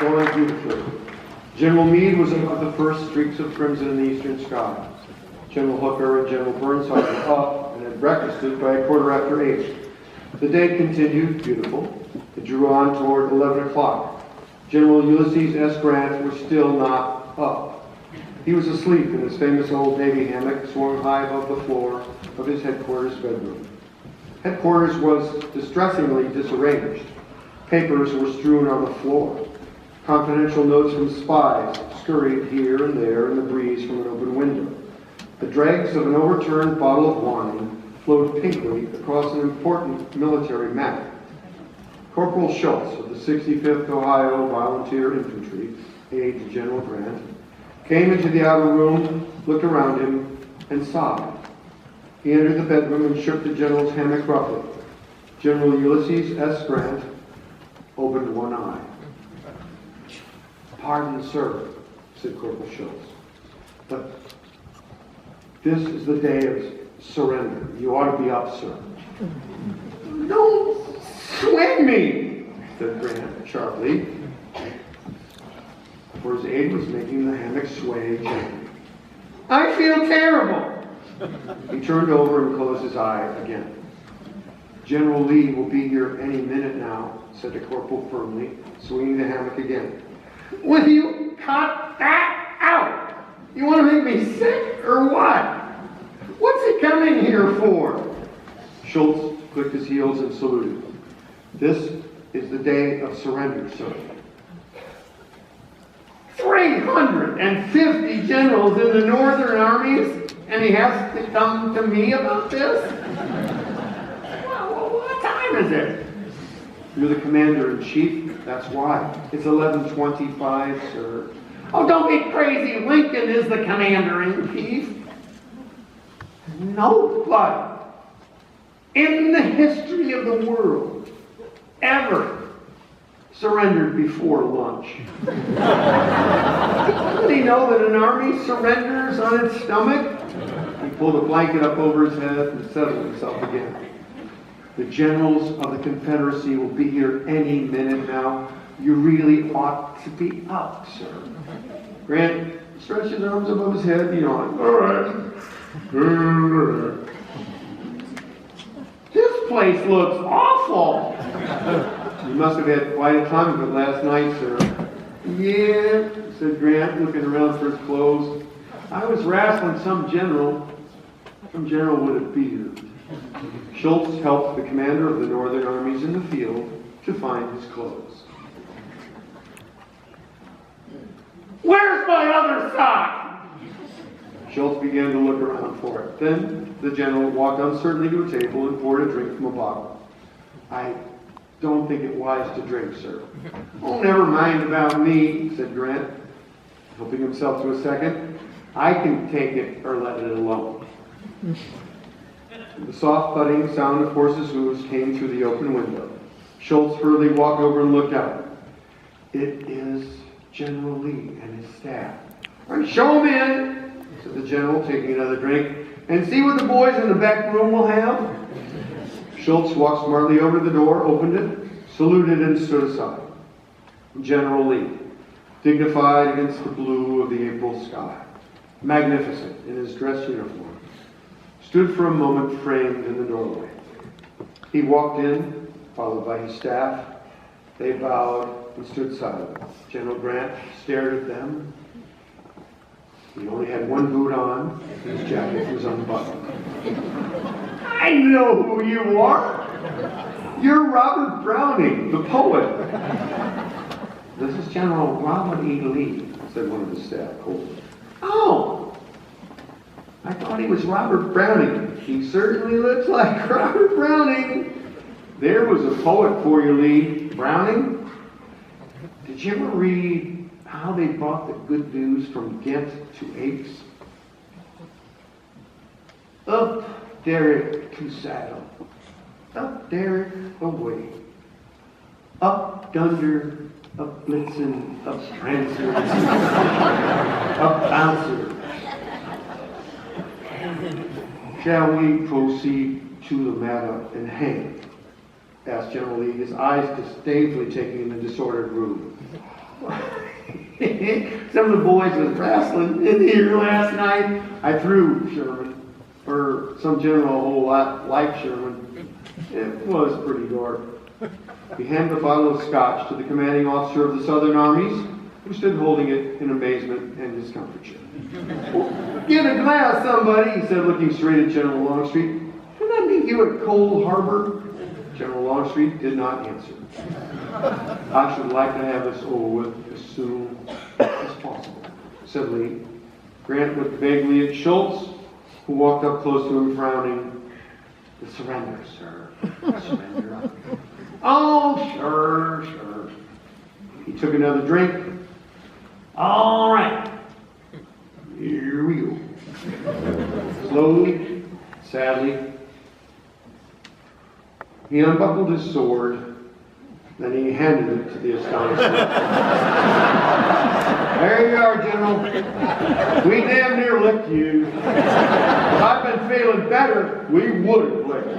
going beautifully. General Meade was up with the first streaks of crimson in the eastern sky. General Hooker and General Burnside were up and had breakfasted by 8:15. The day continued beautiful. It drew on toward 11 o'clock. General Ulysses S. Grant was still not up. He was asleep in his famous old Navy hammock swung high above the floor of his headquarters bedroom. Headquarters was distressingly disarranged. Papers were strewn on the floor. Confidential notes from spies scurried here and there in the breeze from an open window. The dregs of an overturned bottle of wine flowed pinkly across an important military map. Corporal Schultz of the 65th Ohio Volunteer Infantry, aide to General Grant, came into the outer room, looked around him, and sighed. He entered the bedroom and shook the general's hammock roughly. General Ulysses S. Grant opened one eye. "Pardon, sir," said Corporal Schultz, "but this is the day of surrender. You ought to be up, sir." "Don't swing me," said Grant sharply, for his aide was making the hammock sway gently. "I feel terrible." He turned over and closed his eye again. "General Lee will be here any minute now," said the corporal firmly, swinging the hammock again. "Will you cut that out? You want to make me sick or what? What's he coming here for?" Schultz clicked his heels and saluted. "This is the day of surrender, sir." 350 generals in the northern armies, and he has to come to me about this? Well, what time is it? "You're the commander-in-chief, that's why. It's 11:25, sir." "Oh, don't be crazy. Lincoln is the commander-in-chief." Nobody in the history of the world ever surrendered before lunch. Didn't he know that an army surrenders on its stomach? He pulled a blanket up over his head and settled himself again. "The generals of the Confederacy will be here any minute now. You really ought to be up, sir." Grant stretched his arms above his head and yawned. "All right. This place looks awful." "You must have had quite a time of it last night, sir." "Yeah," said Grant, looking around for his clothes. "I was wrestling some general with a beard." Schultz helped the commander of the northern armies in the field to find his clothes. "Where's my other sock?" Schultz began to look around for it. Then the general walked uncertainly to a table and poured a drink from a bottle. "I don't think it wise to drink, sir." "Oh, never mind about me," said Grant, helping himself to a second. "I can take it or let it alone." The soft thudding sound of horses' hooves came through the open window. Schultz hurriedly walked over and looked out. "It is General Lee and his staff." "All right, show him in," said the general, taking another drink, "and see what the boys in the back room will have." Schultz walked smartly over to the door, opened it, saluted, and stood aside. General Lee, dignified against the blue of the April sky, magnificent in his dress uniform, stood for a moment framed in the doorway. He walked in, followed by his staff. They bowed and stood silent. General Grant stared at them. He only had one boot on. His jacket was unbuttoned. "I know who you are. You're Robert Browning, the poet." "This is General Robert E. Lee," said one of the staff coldly. "Oh, I thought he was Robert Browning." "He certainly looks like Robert Browning." "There was a poet for you, Lee. Browning? Did you ever read How They Brought the Good News from Ghent to Aix?" "Up, Derek, to saddle. Up, Derek, away. Up, dunder, up, blitzen, up, prancer, up, bouncer. Shall we proceed to the matter in hand?" asked General Lee, his eyes disdainfully taking in the disordered room. Some of the boys was wrestling in here last night. I threw Sherman, or some general a whole lot like Sherman. It was pretty dark. He handed a bottle of scotch to the commanding officer of the Southern armies, who stood holding it in amazement and discomfiture. "Get a glass, somebody," he said, looking straight at General Longstreet. "Didn't I meet you at Cold Harbor?" General Longstreet did not answer. "I should like to have this over with as soon as possible," said Lee. Grant looked vaguely at Schultz, who walked up close to him, frowning. "The surrender, sir. The surrender." "Oh, sure. He took another drink. "All right. Here we go." Slowly, sadly, he unbuckled his sword, then he handed it to the astonished man. "There you are, General. We damn near licked you. If I'd been feeling better, we would have licked you."